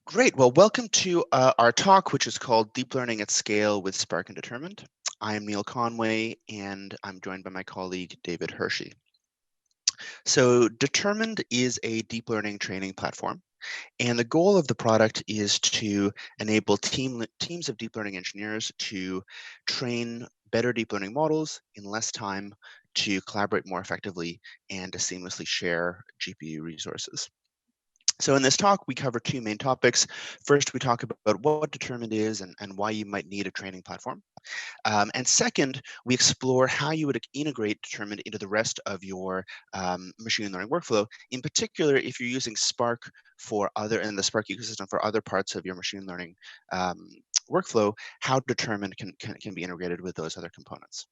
Great. Well, welcome to our talk, which is called Deep Learning at Scale with Spark and Determined. I am Neil Conway, and I'm joined by my colleague, David Hershey. So Determined is a deep learning training platform, and the goal of the product is to enable teams of deep learning engineers to train better deep learning models in less time, to collaborate more effectively, and to seamlessly share GPU resources. So in this talk, we cover two main topics. First, we talk about what Determined is and why you might need a training platform. And second, we explore how you would integrate Determined into the rest of your machine learning workflow. In particular, if you're using Spark for other in the Spark ecosystem for other parts of your machine learning workflow, how Determined can be integrated with those other components.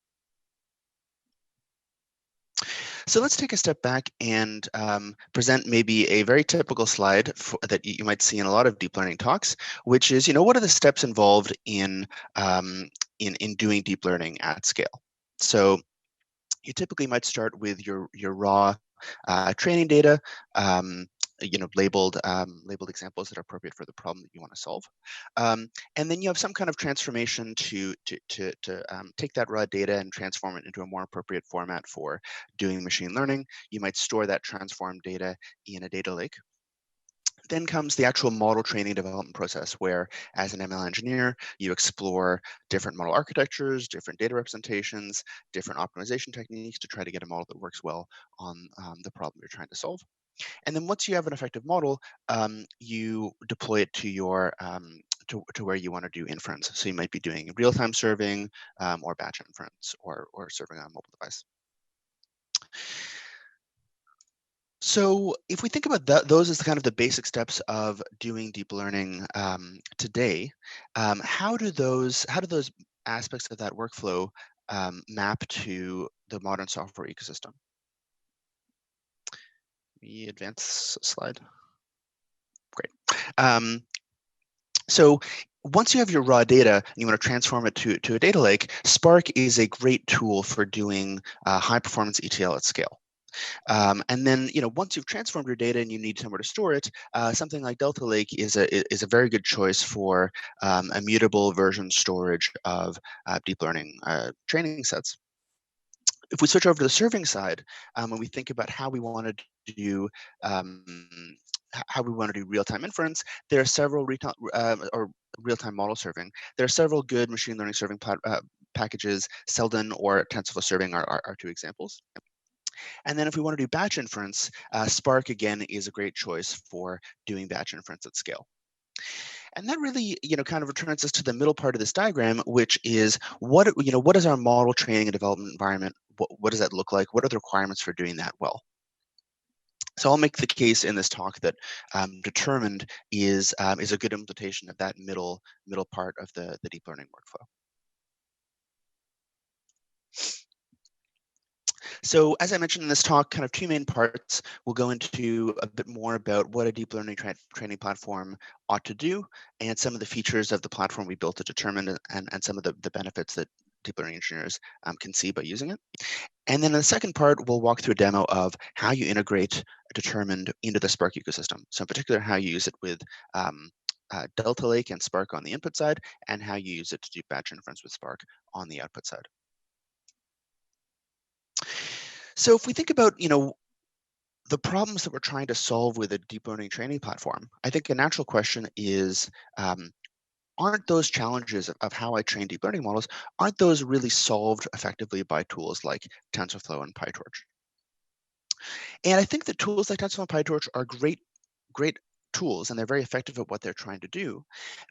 So let's take a step back and present maybe a very typical slide that you might see in a lot of deep learning talks, which is, what are the steps involved in doing deep learning at scale? So you typically might start with your raw training data, labeled examples that are appropriate for the problem that you want to solve, and then you have some kind of transformation to take that raw data and transform it into a more appropriate format for doing machine learning. You might store that transformed data in a data lake. Then comes the actual model training development process, where as an ML engineer, you explore different model architectures, different data representations, different optimization techniques to try to get a model that works well on the problem you're trying to solve. And then once you have an effective model, you deploy it to your to where you want to do inference. So you might be doing real-time serving or batch inference or serving on a mobile device. So if we think about those as kind of the basic steps of doing deep learning today, how do those aspects of that workflow map to the modern software ecosystem? Let me advance a slide. Great. So once you have your raw data and you want to transform it to a data lake, Spark is a great tool for doing high performance ETL at scale. And then, once you've transformed your data and you need somewhere to store it, something like Delta Lake is a very good choice for immutable version storage of deep learning training sets. If we switch over to the serving side, when we think about how we want to do um, how we want to do real-time inference, there are several real-time model serving. There are several good machine learning serving packages. Selden or TensorFlow serving are two examples. And then if we want to do batch inference, Spark again is a great choice for doing batch inference at scale. And that really, kind of returns us to the middle part of this diagram, which is what is our model training and development environment? What does that look like? What are the requirements for doing that well? So I'll make the case in this talk that determined is a good implementation of that middle part of the deep learning workflow. So as I mentioned in this talk, kind of two main parts. We'll go into a bit more about what a deep learning training platform ought to do and some of the features of the platform we built to determine and some of the benefits that deep learning engineers can see by using it. And then in the second part, we'll walk through a demo of how you integrate Determined into the Spark ecosystem. So in particular, how you use it with Delta Lake and Spark on the input side, and how you use it to do batch inference with Spark on the output side. So if we think about, the problems that we're trying to solve with a deep learning training platform, I think a natural question is, aren't those challenges of how I train deep learning models, aren't those really solved effectively by tools like TensorFlow and PyTorch? And I think that tools like TensorFlow and PyTorch are great tools, and they're very effective at what they're trying to do.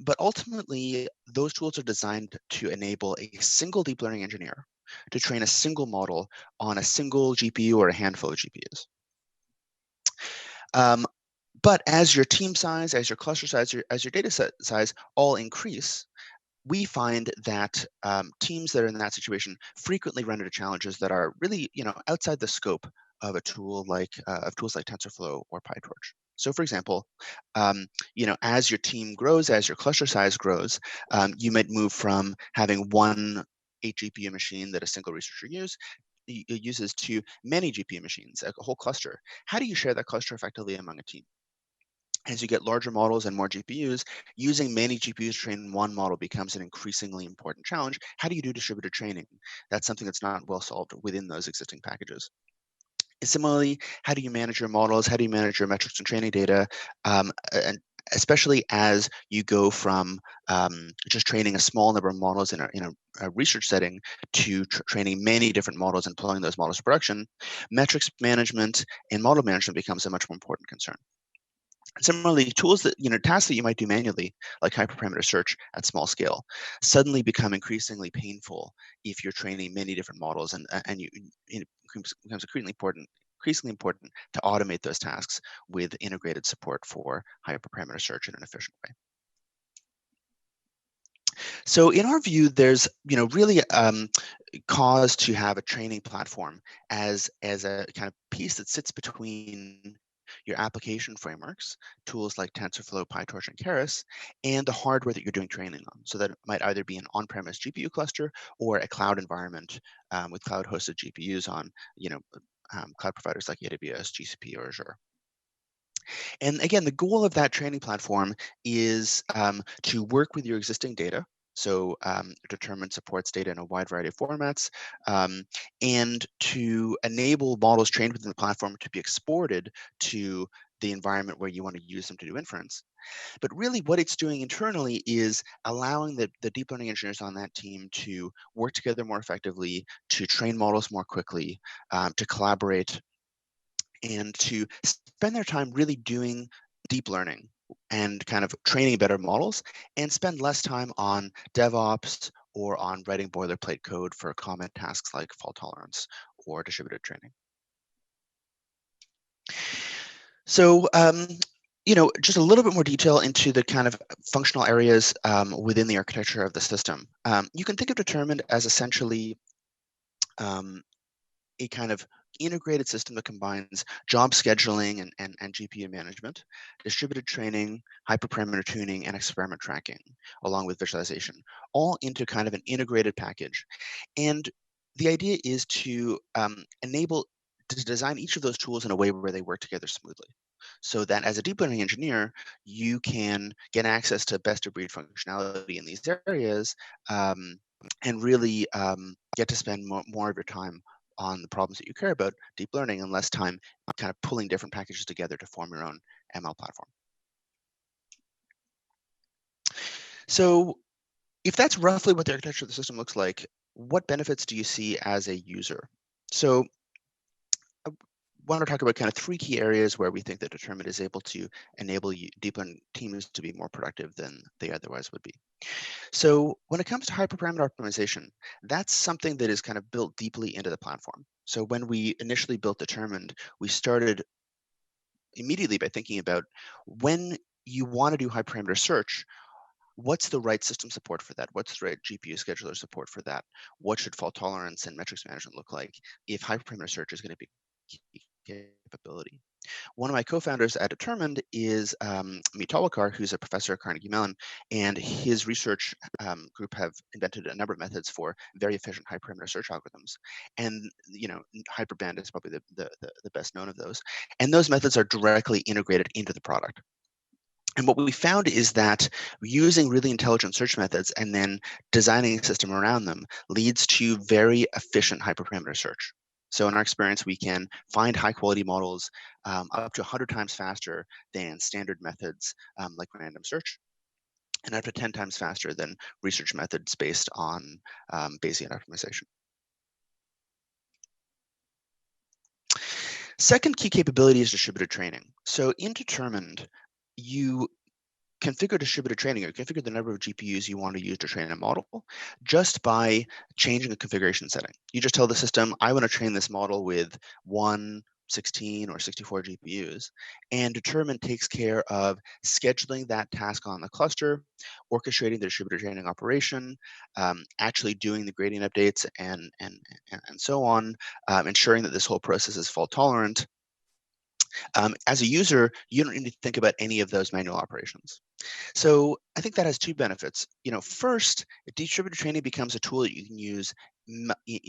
But ultimately, those tools are designed to enable a single deep learning engineer to train a single model on a single GPU or a handful of GPUs. But as your team size, as your cluster size, as your data set size all increase, we find that teams that are in that situation frequently run into challenges that are really, outside the scope of a tool like of tools like TensorFlow or PyTorch. So, for example, as your team grows, as your cluster size grows, you might move from having one 8 GPU machine that a single researcher uses to many GPU machines, a whole cluster. How do you share that cluster effectively among a team? As you get larger models and more GPUs, using many GPUs to train one model becomes an increasingly important challenge. How do you do distributed training? That's something that's not well solved within those existing packages. Similarly, how do you manage your models? How do you manage your metrics and training data? And especially as you go from just training a small number of models in a research setting to training many different models and deploying those models to production, metrics management and model management becomes a much more important concern. Similarly, tasks that you might do manually, like hyperparameter search at small scale, suddenly become increasingly painful if you're training many different models, it becomes increasingly important to automate those tasks with integrated support for hyperparameter search in an efficient way. So in our view, there's really cause to have a training platform as a kind of piece that sits between your application frameworks, tools like TensorFlow, PyTorch, and Keras, and the hardware that you're doing training on. So that it might either be an on-premise GPU cluster or a cloud environment with cloud-hosted GPUs on, cloud providers like AWS, GCP, or Azure. And again, the goal of that training platform is to work with your existing data. So Determine supports data in a wide variety of formats, and to enable models trained within the platform to be exported to the environment where you want to use them to do inference. But really what it's doing internally is allowing the deep learning engineers on that team to work together more effectively, to train models more quickly, to collaborate, and to spend their time really doing deep learning and kind of training better models, and spend less time on DevOps or on writing boilerplate code for common tasks like fault tolerance or distributed training. So, just a little bit more detail into the kind of functional areas within the architecture of the system. You can think of Determined as essentially um, a kind of integrated system that combines job scheduling and GPU management, distributed training, hyperparameter tuning, and experiment tracking, along with visualization, all into kind of an integrated package. And the idea is to enable to design each of those tools in a way where they work together smoothly. So that as a deep learning engineer, you can get access to best of breed functionality in these areas, and really get to spend more of your time on the problems that you care about, deep learning, and less time kind of pulling different packages together to form your own ML platform. So if that's roughly what the architecture of the system looks like, what benefits do you see as a user? So I want to talk about kind of three key areas where we think that Determined is able to enable deep learning teams to be more productive than they otherwise would be. So when it comes to hyperparameter optimization, that's something that is kind of built deeply into the platform. So when we initially built Determined, we started immediately by thinking about when you want to do hyperparameter search, what's the right system support for that? What's the right GPU scheduler support for that? What should fault tolerance and metrics management look like if hyperparameter search is going to be key capability? One of my co-founders at Determined is Amit Tawalkar, who's a professor at Carnegie Mellon, and his research group have invented a number of methods for very efficient hyperparameter search algorithms. And Hyperband is probably the best known of those. And those methods are directly integrated into the product. And what we found is that using really intelligent search methods and then designing a system around them leads to very efficient hyperparameter search. So in our experience, we can find high quality models up to 100 times faster than standard methods like random search, and up to 10 times faster than research methods based on Bayesian optimization. Second key capability is distributed training. So in Determined, you configure distributed training, or configure the number of GPUs you want to use to train a model just by changing a configuration setting. You just tell the system, I want to train this model with 1, 16, or 64 GPUs, and Determined takes care of scheduling that task on the cluster, orchestrating the distributed training operation, actually doing the gradient updates, and so on, ensuring that this whole process is fault tolerant. As a user, you don't need to think about any of those manual operations. So I think that has two benefits. First, distributed training becomes a tool that you can use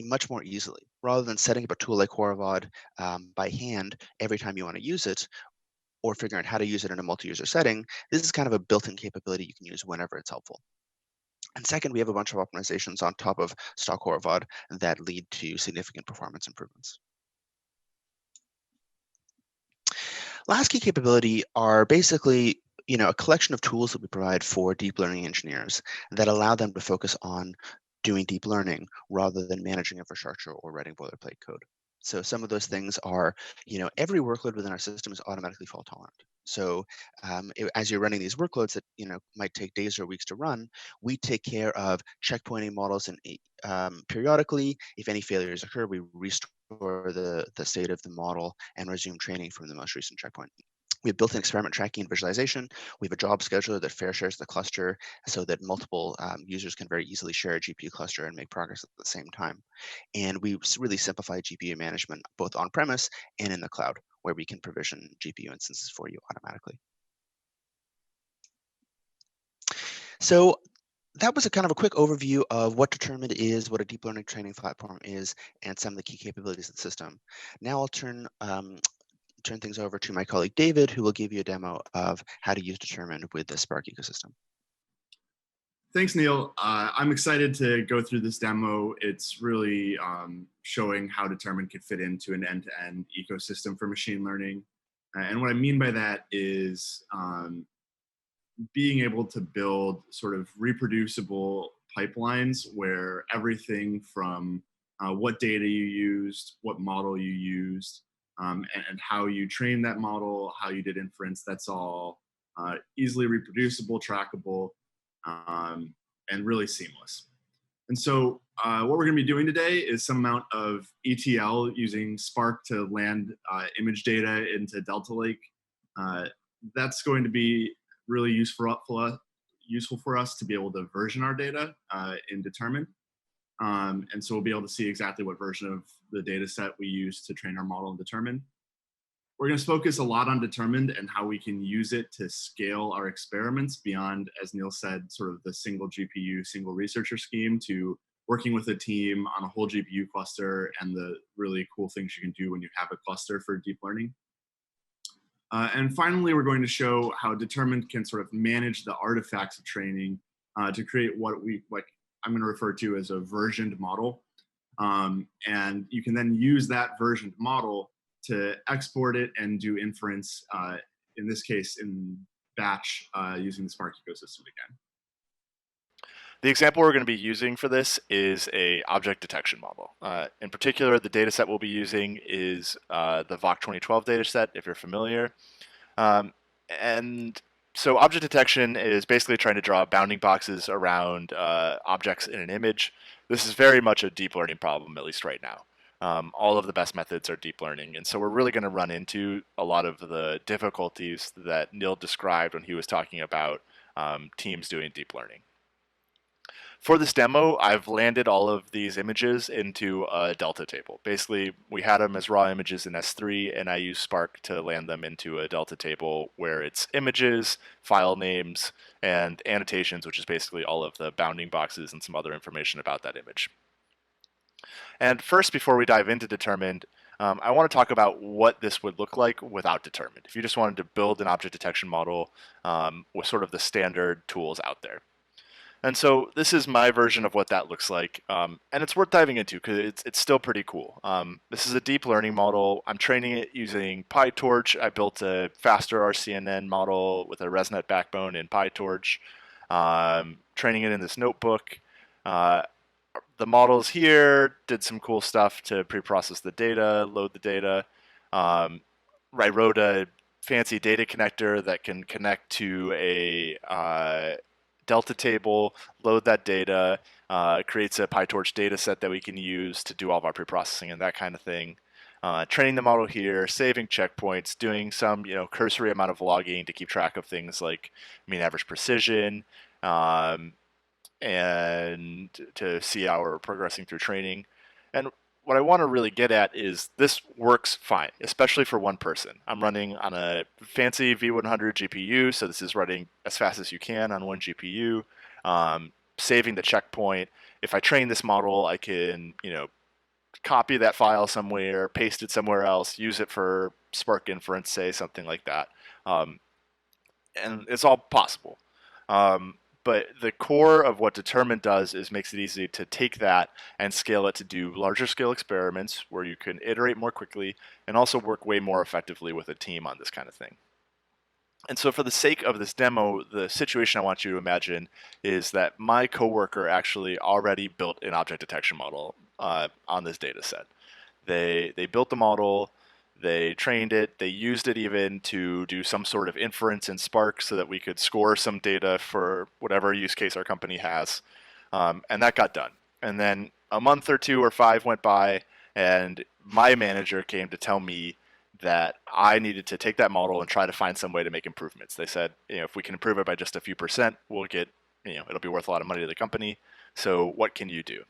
much more easily, rather than setting up a tool like Horovod by hand every time you want to use it. or figuring out how to use it in a multi-user setting, this is kind of a built-in capability you can use whenever it's helpful. And second, we have a bunch of optimizations on top of stock Horovod that lead to significant performance improvements. Laskey Capability are basically a collection of tools that we provide for deep learning engineers that allow them to focus on doing deep learning rather than managing infrastructure or writing boilerplate code. So some of those things are, every workload within our system is automatically fault tolerant. So as you're running these workloads that might take days or weeks to run, we take care of checkpointing models, and periodically, if any failures occur, we restore the state of the model and resume training from the most recent checkpoint. We have built-in experiment tracking and visualization. We have a job scheduler that fair shares the cluster so that multiple users can very easily share a GPU cluster and make progress at the same time. And we really simplify GPU management both on-premise and in the cloud, where we can provision GPU instances for you automatically. So that was a kind of a quick overview of what Determined is, what a deep learning training platform is, and some of the key capabilities of the system. Now I'll turn things over to my colleague David, who will give you a demo of how to use Determined with the Spark ecosystem. Thanks, Neil. I'm excited to go through this demo. It's really showing how Determined could fit into an end-to-end ecosystem for machine learning. And what I mean by that is being able to build sort of reproducible pipelines where everything from what data you used, what model you used, and how you trained that model, how you did inference, that's all easily reproducible, trackable, and really seamless. And so what we're going to be doing today is some amount of ETL using Spark to land image data into Delta Lake. That's going to be really useful for us to be able to version our data in Determined. And so we'll be able to see exactly what version of the data set we use to train our model in Determined. We're going to focus a lot on Determined and how we can use it to scale our experiments beyond, as Neil said, sort of the single GPU, single researcher scheme to working with a team on a whole GPU cluster and the really cool things you can do when you have a cluster for deep learning. And finally, we're going to show how Determined can sort of manage the artifacts of training to create what I'm going to refer to as a versioned model. And you can then use that versioned model to export it and do inference, in this case, in batch using the Spark ecosystem again. The example we're going to be using for this is a object detection model. In particular, the data set we'll be using is the VOC 2012 data set, if you're familiar. And so object detection is basically trying to draw bounding boxes around objects in an image. This is very much a deep learning problem, at least right now. All of the best methods are deep learning, and so we're really going to run into a lot of the difficulties that Neil described when he was talking about teams doing deep learning. For this demo, I've landed all of these images into a Delta table. Basically, we had them as raw images in S3, and I use Spark to land them into a Delta table where it's images, file names, and annotations, which is basically all of the bounding boxes and some other information about that image. And first, before we dive into Determined, I want to talk about what this would look like without Determined. If you just wanted to build an object detection model with sort of the standard tools out there. And so this is my version of what that looks like, and it's worth diving into because it's still pretty cool. This is a deep learning model. I'm training it using PyTorch. I built a faster RCNN model with a ResNet backbone in PyTorch, training it in this notebook. The models here did some cool stuff to pre-process the data, load the data. I wrote a fancy data connector that can connect to a Delta table, load that data, creates a PyTorch data set that we can use to do all of our pre-processing and that kind of thing. Training the model here, saving checkpoints, doing some cursory amount of logging to keep track of things like mean average precision, and to see how we're progressing through training. And what I want to really get at is this works fine, especially for one person. I'm running on a fancy V100 GPU, so this is running as fast as you can on one GPU, saving the checkpoint. If I train this model, I can, copy that file somewhere, paste it somewhere else, use it for Spark Inference, say, something like that. And it's all possible. But the core of what determined does is makes it easy to take that and scale it to do larger scale experiments where you can iterate more quickly and also work way more effectively with a team on this kind of thing. And so for the sake of this demo, the situation I want you to imagine is that my coworker actually already built an object detection model on this data set. They built the model, they trained it, they used it even to do some sort of inference in Spark so that we could score some data for whatever use case our company has. And that got done. And then a month or 2 or 5 went by, and my manager came to tell me that I needed to take that model and try to find some way to make improvements. They said, if we can improve it by just a few percent, we'll get, it'll be worth a lot of money to the company. So what can you do?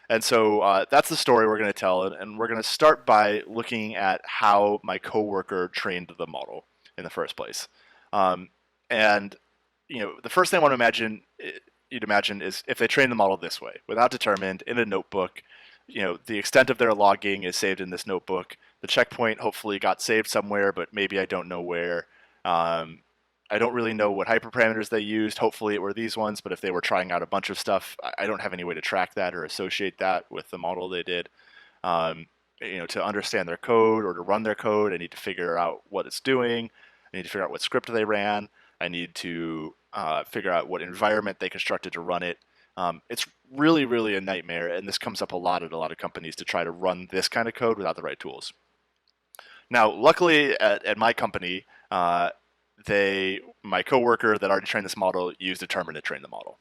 And so that's the story we're going to tell, and we're going to start by looking at how my coworker trained the model in the first place. And the first thing I want to you'd imagine is if they train the model this way, without determined, in a notebook. The extent of their logging is saved in this notebook. The checkpoint hopefully got saved somewhere, but maybe I don't know where. I don't really know what hyperparameters they used. Hopefully it were these ones, but if they were trying out a bunch of stuff, I don't have any way to track that or associate that with the model they did. To understand their code or to run their code, I need to figure out what it's doing. I need to figure out what script they ran. I need to figure out what environment they constructed to run it. It's really, really a nightmare, and this comes up a lot at a lot of companies to try to run this kind of code without the right tools. Now, luckily at my company, my coworker that already trained this model used determined to train the model.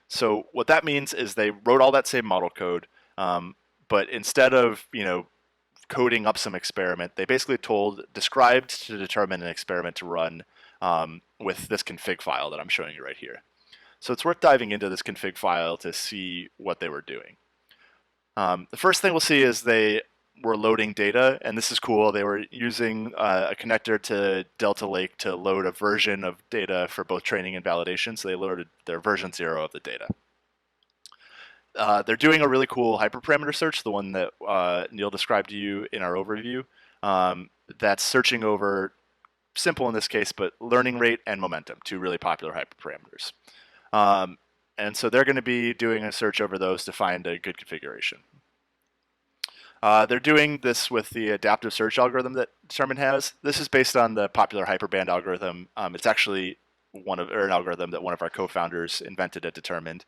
So what that means is they wrote all that same model code, but instead of coding up some experiment, they basically described to determine an experiment to run with this config file that I'm showing you right here. So it's worth diving into this config file to see what they were doing. The first thing we'll see is they were loading data, and this is cool. They were using a connector to Delta Lake to load a version of data for both training and validation, so they loaded their version 0 of the data. They're doing a really cool hyperparameter search, the one that Neil described to you in our overview, that's searching over, simple in this case, but learning rate and momentum, 2 really popular hyperparameters. And so they're going to be doing a search over those to find a good configuration. They're doing this with the adaptive search algorithm that Determined has. This is based on the popular hyperband algorithm. It's actually an algorithm that one of our co-founders invented at Determined.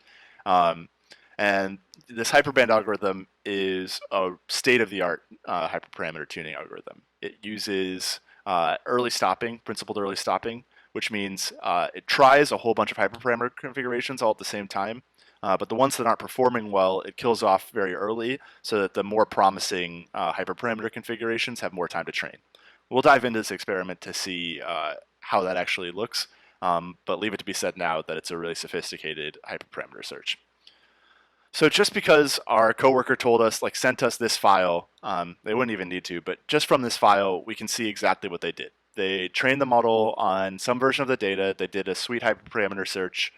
And this hyperband algorithm is a state-of-the-art hyperparameter tuning algorithm. It uses principled early stopping, which means it tries a whole bunch of hyperparameter configurations all at the same time. But the ones that aren't performing well, it kills off very early so that the more promising hyperparameter configurations have more time to train. We'll dive into this experiment to see how that actually looks, but leave it to be said now that it's a really sophisticated hyperparameter search. So just because our coworker sent us this file, they wouldn't even need to, but just from this file, we can see exactly what they did. They trained the model on some version of the data. They did a sweet hyperparameter search.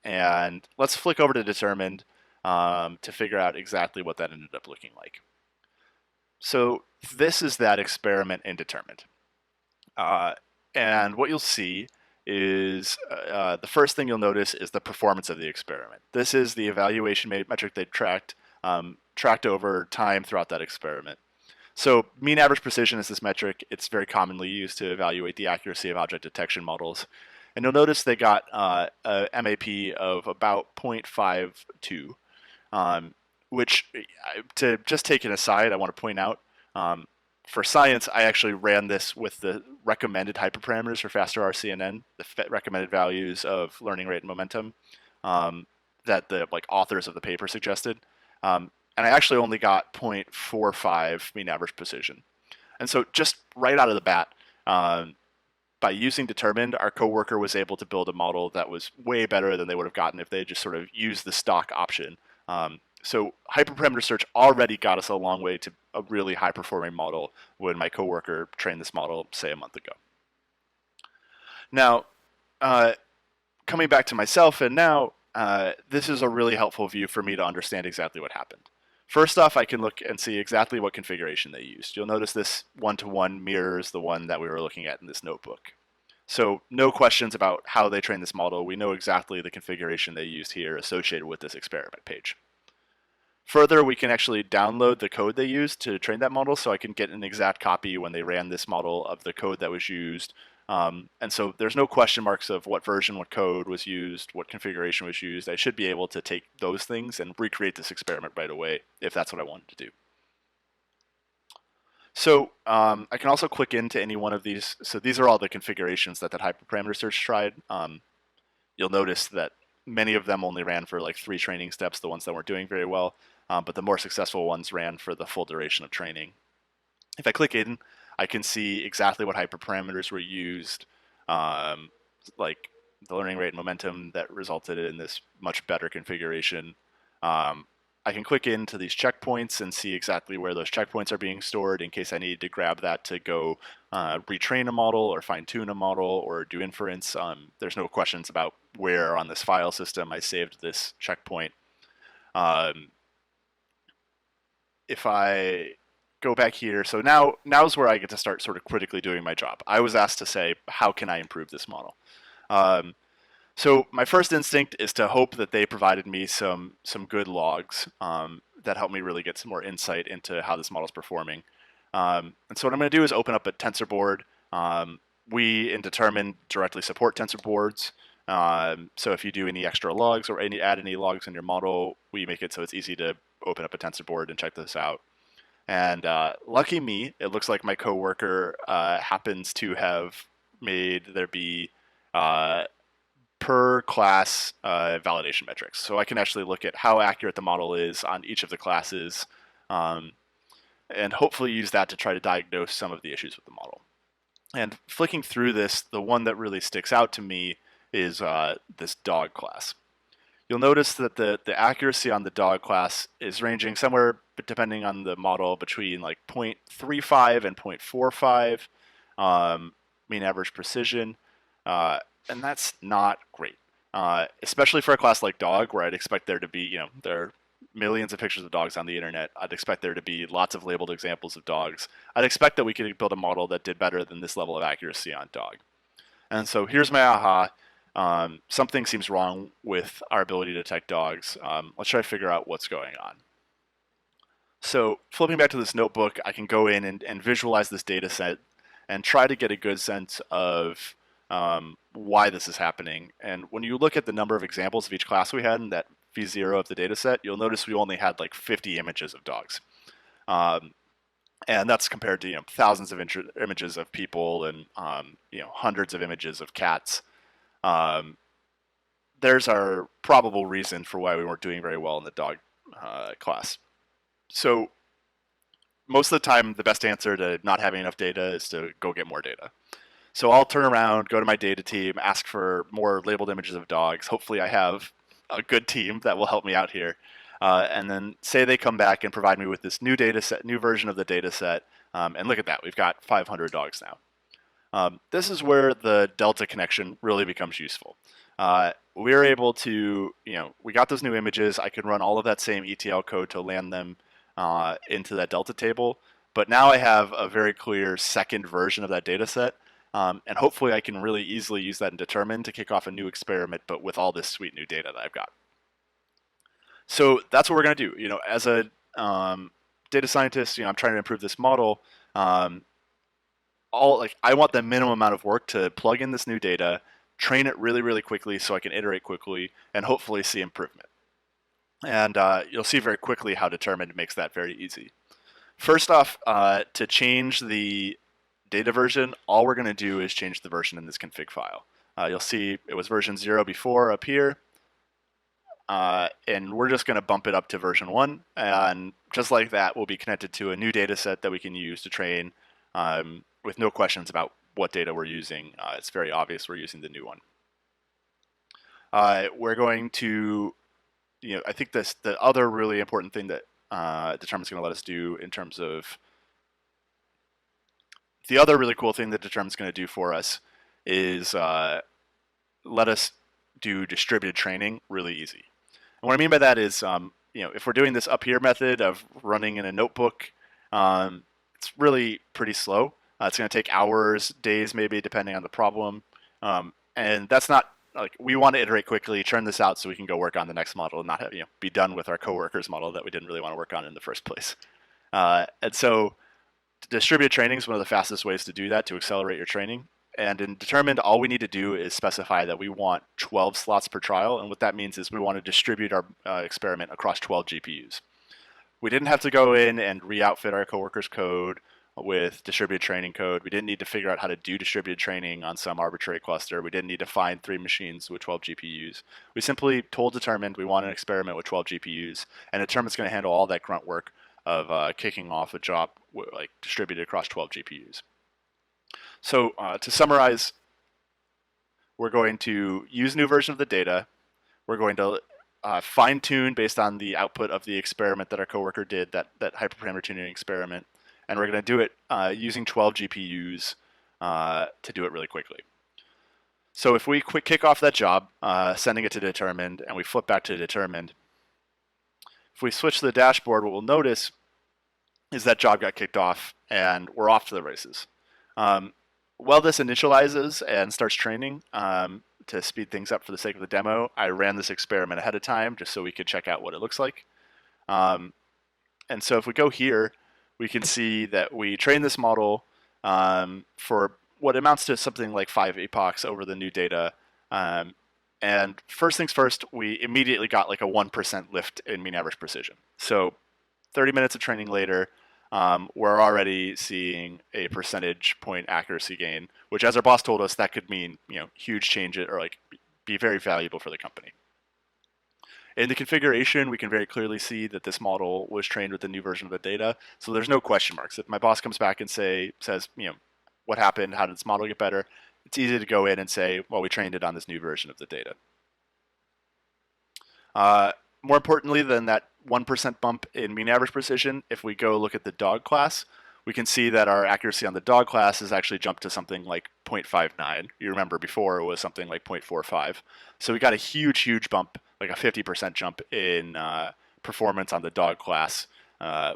And let's flick over to Determined to figure out exactly what that ended up looking like. So this is that experiment in Determined. And what you'll see is the first thing you'll notice is the performance of the experiment. This is the evaluation metric they tracked over time throughout that experiment. So mean average precision is this metric. It's very commonly used to evaluate the accuracy of object detection models. And you'll notice they got a MAP of about 0.52, which, to just take an aside, I want to point out, for science, I actually ran this with the recommended hyperparameters for faster RCNN, the recommended values of learning rate and momentum that the authors of the paper suggested. And I actually only got 0.45 mean average precision. And so just right out of the bat, by using Determined, our coworker was able to build a model that was way better than they would have gotten if they had just sort of used the stock option. So hyperparameter search already got us a long way to a really high-performing model when my coworker trained this model, say, a month ago. Now, coming back to myself, and now this is a really helpful view for me to understand exactly what happened. First off, I can look and see exactly what configuration they used. You'll notice this one-to-one mirrors the one that we were looking at in this notebook. So no questions about how they trained this model. We know exactly the configuration they used here associated with this experiment page. Further, we can actually download the code they used to train that model, so I can get an exact copy when they ran this model of the code that was used. And so there's no question marks of what version, what code was used, what configuration was used. I should be able to take those things and recreate this experiment right away if that's what I wanted to do. So I can also click into any one of these. So these are all the configurations that hyperparameter search tried. You'll notice that many of them only ran for like 3 training steps, the ones that weren't doing very well, but the more successful ones ran for the full duration of training. If I click in, I can see exactly what hyperparameters were used, like the learning rate and momentum that resulted in this much better configuration. I can click into these checkpoints and see exactly where those checkpoints are being stored in case I need to grab that to go retrain a model or fine-tune a model or do inference. There's no questions about where on this file system I saved this checkpoint. If I go back here, so now's where I get to start sort of critically doing my job. I was asked to say, how can I improve this model? So my first instinct is to hope that they provided me some good logs that help me really get some more insight into how this model is performing. And so what I'm going to do is open up a TensorBoard. We in Determine directly support TensorBoards. So if you do any extra logs or add any logs in your model, we make it so it's easy to open up a TensorBoard and check this out. And lucky me, it looks like my coworker happens to have made there be per class validation metrics. So I can actually look at how accurate the model is on each of the classes and hopefully use that to try to diagnose some of the issues with the model. And flicking through this, the one that really sticks out to me is this dog class. You'll notice that the accuracy on the dog class is ranging somewhere, depending on the model, between like 0.35 and 0.45 mean average precision. And that's not great, especially for a class like dog, where I'd expect there to be, there are millions of pictures of dogs on the internet. I'd expect there to be lots of labeled examples of dogs. I'd expect that we could build a model that did better than this level of accuracy on dog. And so here's my aha. Something seems wrong with our ability to detect dogs. Let's try to figure out what's going on. So flipping back to this notebook, I can go in and visualize this data set and try to get a good sense of why this is happening. And when you look at the number of examples of each class we had in that V0 of the data set, you'll notice we only had like 50 images of dogs. And that's compared to thousands of images of people and hundreds of images of cats. There's our probable reason for why we weren't doing very well in the dog class. So most of the time, the best answer to not having enough data is to go get more data. So I'll turn around, go to my data team, ask for more labeled images of dogs. Hopefully I have a good team that will help me out here. And then say they come back and provide me with this new data set, new version of the data set. And look at that, we've got 500 dogs now. This is where the Delta connection really becomes useful. We're able to, we got those new images. I can run all of that same ETL code to land them into that Delta table. But now I have a very clear second version of that data set. And hopefully I can really easily use that in Determine to kick off a new experiment, but with all this sweet new data that I've got. So that's what we're going to do. As a data scientist, I'm trying to improve this model. I want the minimum amount of work to plug in this new data, train it really, really quickly so I can iterate quickly, and hopefully see improvement. And you'll see very quickly how Determine makes that very easy. First off, to change the data version, all we're going to do is change the version in this config file. You'll see it was version 0 before up here, and we're just going to bump it up to version 1, and just like that, we'll be connected to a new data set that we can use to train with no questions about what data we're using. It's very obvious we're using the new one. We're going to, I think the other really important thing that Determine's going to let us do in terms of the other really cool thing that Determine's going to do for us is let us do distributed training really easy. And what I mean by that is if we're doing this up here method of running in a notebook, it's really pretty slow. It's going to take hours, days, maybe, depending on the problem. And that's not like we want to iterate quickly, churn this out so we can go work on the next model and not have, be done with our coworkers model that we didn't really want to work on in the first place. And so distributed training is one of the fastest ways to do that, to accelerate your training. And in determined, all we need to do is specify that we want 12 slots per trial. And what that means is we want to distribute our experiment across 12 GPUs. We didn't have to go in and re-outfit our coworkers' code with distributed training code. We didn't need to figure out how to do distributed training on some arbitrary cluster. We didn't need to find 3 machines with 12 GPUs. We simply told determined we want an experiment with 12 GPUs, and determine's going to handle all that grunt work of kicking off a job like distributed across 12 GPUs. So to summarize, we're going to use a new version of the data. We're going to fine-tune based on the output of the experiment that our coworker did, that hyperparameter tuning experiment. And we're going to do it using 12 GPUs to do it really quickly. So if we kick off that job, sending it to determined, and we flip back to determined, if we switch to the dashboard, what we'll notice is that job got kicked off, and we're off to the races. While this initializes and starts training, to speed things up for the sake of the demo, I ran this experiment ahead of time just so we could check out what it looks like. And so if we go here, we can see that we trained this model for what amounts to something like 5 epochs over the new data. And first things first, we immediately got like a 1% lift in mean average precision. So 30 minutes of training later, we're already seeing a percentage point accuracy gain, which, as our boss told us, that could mean huge change or like be very valuable for the company. In the configuration, we can very clearly see that this model was trained with the new version of the data, so there's no question marks. If my boss comes back and says, what happened, how did this model get better, it's easy to go in and say, well, we trained it on this new version of the data. More importantly than that 1% bump in mean average precision, if we go look at the dog class, we can see that our accuracy on the dog class has actually jumped to something like 0.59. You remember before it was something like 0.45. So we got a huge bump, like a 50% jump in performance on the dog class,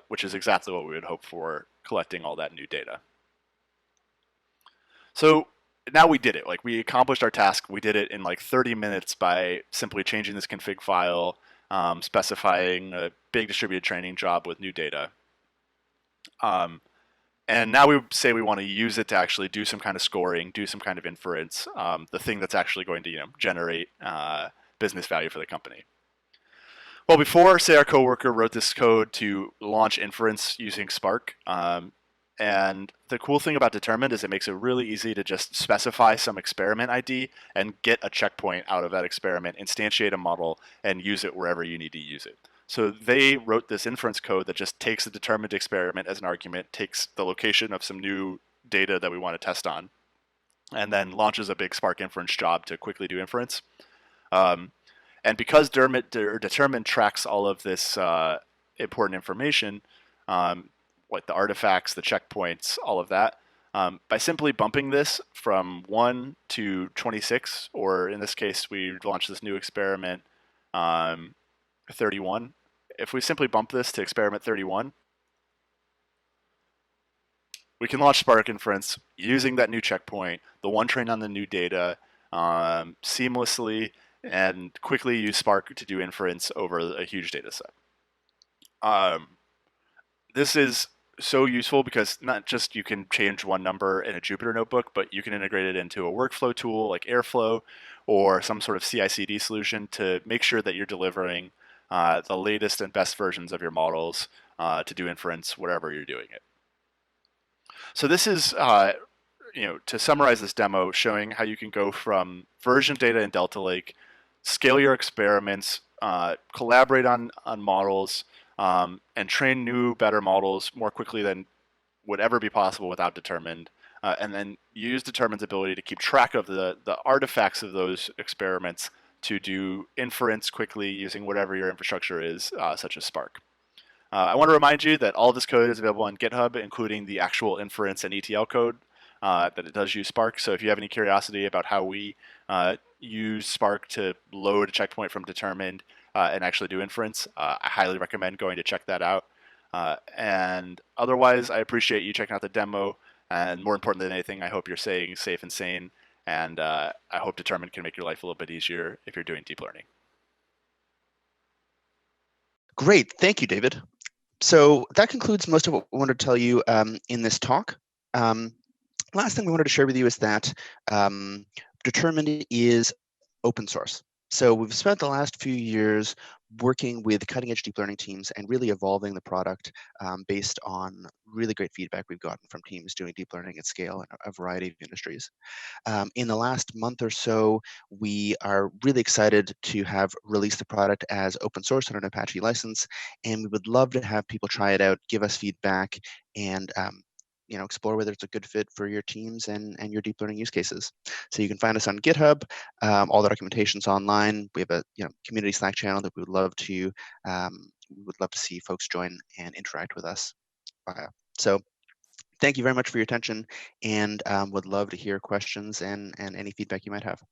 which is exactly what we would hope for collecting all that new data. So now we did it. Like, we accomplished our task. We did it in like 30 minutes by simply changing this config file, specifying a big distributed training job with new data. And now we say we want to use it to actually do some kind of scoring, do some kind of inference, the thing that's actually going to generate business value for the company. Well, before, say, our coworker wrote this code to launch inference using Spark. And the cool thing about determined is it makes it really easy to just specify some experiment ID and get a checkpoint out of that experiment, instantiate a model, and use it wherever you need to use it. So they wrote this inference code that just takes the determined experiment as an argument, takes the location of some new data that we want to test on, and then launches a big Spark inference job to quickly do inference. And because determined tracks all of this important information, like the artifacts, the checkpoints, all of that, by simply bumping this from 1 to 26, or in this case, we launched this new experiment 31. If we simply bump this to experiment 31, we can launch Spark Inference using that new checkpoint, the one trained on the new data, seamlessly, and quickly use Spark to do inference over a huge data set. This is so useful because not just you can change one number in a Jupyter notebook, but you can integrate it into a workflow tool like Airflow or some sort of CI/CD solution to make sure that you're delivering the latest and best versions of your models to do inference wherever you're doing it. So this is, to summarize this demo, showing how you can go from version data in Delta Lake, scale your experiments, collaborate on models, and train new, better models more quickly than would ever be possible without determined, and then use determined's ability to keep track of the artifacts of those experiments to do inference quickly using whatever your infrastructure is, such as Spark. I want to remind you that all of this code is available on GitHub, including the actual inference and ETL code, that it does use Spark. So if you have any curiosity about how we use Spark to load a checkpoint from determined, and actually do inference. I highly recommend going to check that out. And otherwise, I appreciate you checking out the demo. And more important than anything, I hope you're staying safe and sane. And I hope Determined can make your life a little bit easier if you're doing deep learning. Great. Thank you, David. So that concludes most of what we wanted to tell you in this talk. Last thing we wanted to share with you is that Determined is open source. So we've spent the last few years working with cutting edge deep learning teams and really evolving the product based on really great feedback we've gotten from teams doing deep learning at scale in a variety of industries. In the last month or so, we are really excited to have released the product as open source on an Apache license, and we would love to have people try it out, give us feedback, and explore whether it's a good fit for your teams and your deep learning use cases. So you can find us on GitHub. All the documentation's online. We have a community Slack channel that we would love to see folks join and interact with us via. So thank you very much for your attention, and would love to hear questions and any feedback you might have.